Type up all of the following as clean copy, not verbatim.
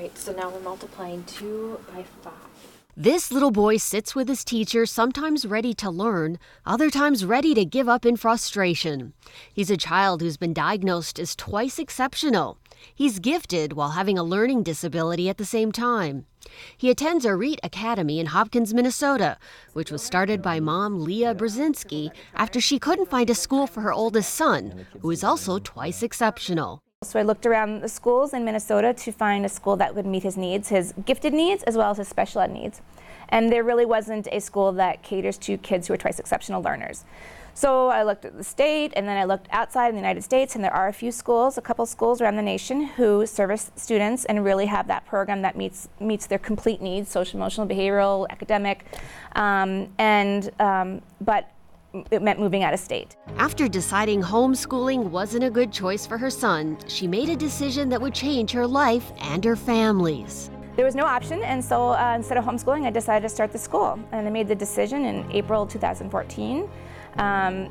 right, so now we're multiplying 2 by 5. This little boy sits with his teacher, sometimes ready to learn, other times ready to give up in frustration. He's a child who's been diagnosed as twice exceptional. He's gifted while having a learning disability at the same time. He attends Arete Academy in Hopkins, Minnesota, which was started by mom Leah Brzezinski after she couldn't find a school for her oldest son, who is also twice exceptional. So I looked around the schools in Minnesota to find a school that would meet his needs, his gifted needs as well as his special ed needs. And there really wasn't a school that caters to kids who are twice exceptional learners. So I looked at the state, and then I looked outside in the United States, and there are a couple schools around the nation who service students and really have that program that meets their complete needs, social, emotional, behavioral, academic, but it meant moving out of state. After deciding homeschooling wasn't a good choice for her son, she made a decision that would change her life and her family's. There was no option, and so instead of homeschooling, I decided to start the school. And I made the decision in April 2014.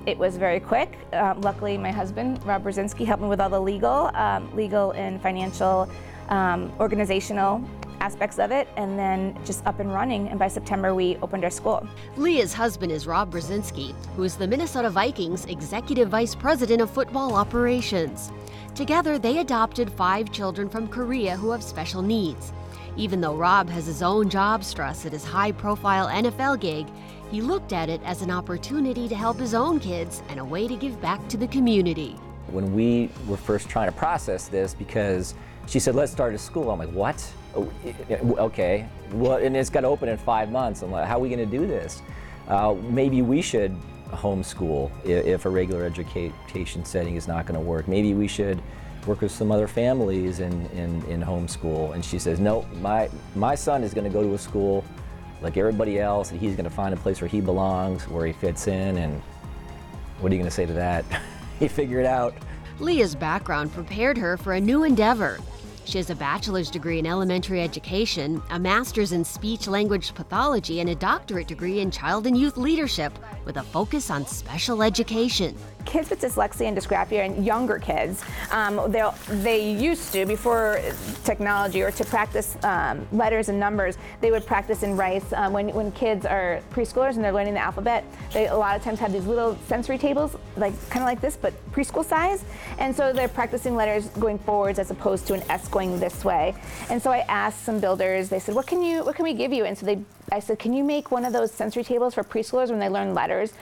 It was very quick. Luckily, my husband, Rob Brzezinski, helped me with all the legal and financial, organizational aspects of it, and then just up and running. And by September, we opened our school. Leah's husband is Rob Brzezinski, who is the Minnesota Vikings Executive Vice President of Football Operations. Together, they adopted 5 children from Korea who have special needs. Even though Rob has his own job stress at his high-profile NFL gig, he looked at it as an opportunity to help his own kids and a way to give back to the community. When we were first trying to process this, because she said, let's start a school, I'm like, what? Oh, okay, well, and it's got to open in 5 months. I'm like, how are we going to do this? Maybe we should homeschool if a regular education setting is not going to work. Maybe we should work with some other families in homeschool. And she says, no, my son is going to go to a school like everybody else, and he's going to find a place where he belongs, where he fits in. And what are you going to say to that? He figured it out. Leah's background prepared her for a new endeavor. She has a bachelor's degree in elementary education, a master's in speech-language pathology, and a doctorate degree in child and youth leadership with a focus on special education. Kids with dyslexia and dysgraphia, and younger kids, they used to, before technology, or to practice letters and numbers, they would practice and write. When kids are preschoolers and they're learning the alphabet, they a lot of times have these little sensory tables, kind of like this, but preschool size. And so they're practicing letters going forwards as opposed to an S going this way. And so I asked some builders, they said, what can we give you? And so I said, can you make one of those sensory tables for preschoolers when they learn letters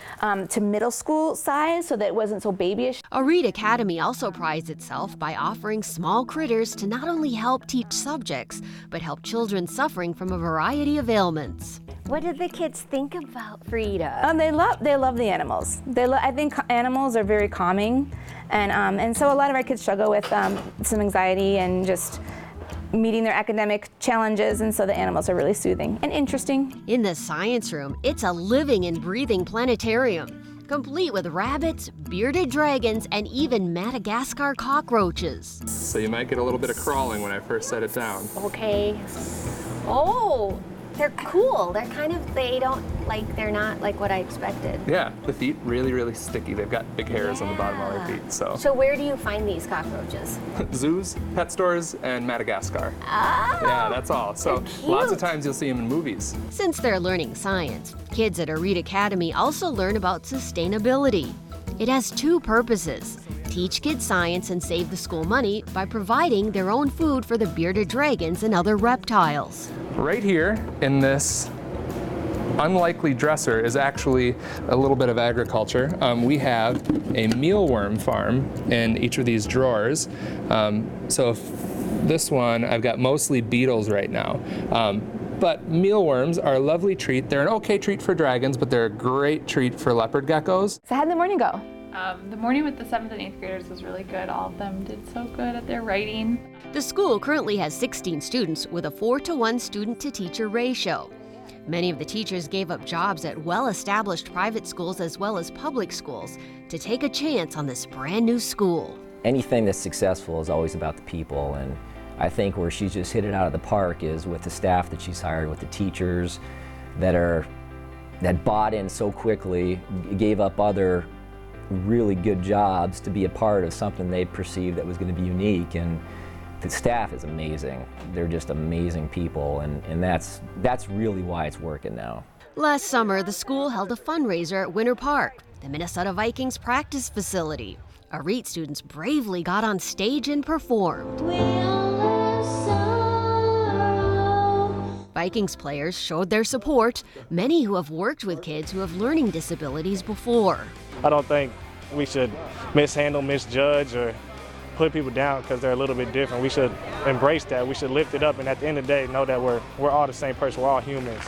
to middle school size so that it wasn't so babyish? Arete Academy also prides itself by offering small critters to not only help teach subjects, but help children suffering from a variety of ailments. What did the kids think about Frida? They love the animals. I think animals are very calming, and so a lot of our kids struggle with some anxiety and just meeting their academic challenges, and so the animals are really soothing and interesting. In the science room, it's a living and breathing planetarium, complete with rabbits, bearded dragons, and even Madagascar cockroaches. So you might get a little bit of crawling when I first set it down. Okay. Oh, they're cool. They're they're not like what I expected. Yeah, the feet really, really sticky. They've got big hairs on the bottom of their feet. So where do you find these cockroaches? Zoos, pet stores, and Madagascar. Oh, yeah, that's all. So lots of times you'll see them in movies. Since they're learning science, kids at Arete Academy also learn about sustainability. It has 2 purposes: teach kids science and save the school money by providing their own food for the bearded dragons and other reptiles. Right here in this unlikely dresser is actually a little bit of agriculture. We have a mealworm farm in each of these drawers. So this one, I've got mostly beetles right now. But mealworms are a lovely treat. They're an okay treat for dragons, but they're a great treat for leopard geckos. So how did the morning go? The morning with the 7th and 8th graders was really good. All of them did so good at their writing. The school currently has 16 students with a 4-to-1 student-to-teacher ratio. Many of the teachers gave up jobs at well-established private schools as well as public schools to take a chance on this brand new school. Anything that's successful is always about the people, and I think where she's just hit it out of the park is with the staff that she's hired, with the teachers that bought in so quickly, gave up other really good jobs to be a part of something they perceived that was going to be unique, and The staff is amazing. They're just amazing people, and that's really why it's working now. Last summer, the school held a fundraiser at Winter Park, the Minnesota Vikings practice facility. Arete students bravely got on stage and performed. Vikings players showed their support, many who have worked with kids who have learning disabilities before. I don't think we should mishandle, misjudge, or put people down because they're a little bit different. We should embrace that. We should lift it up, and at the end of the day, know that we're all the same person. We're all humans.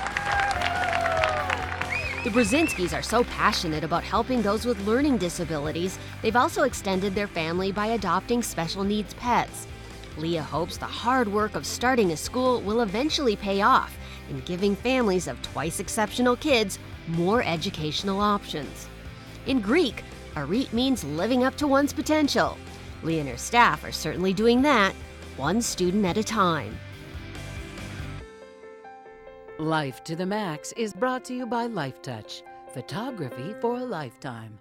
The Brzezinskis are so passionate about helping those with learning disabilities, they've also extended their family by adopting special needs pets. Leah hopes the hard work of starting a school will eventually pay off in giving families of twice exceptional kids more educational options. In Greek, Arete means living up to one's potential. Leah and her staff are certainly doing that, one student at a time. Life to the Max is brought to you by Life Touch, photography for a lifetime.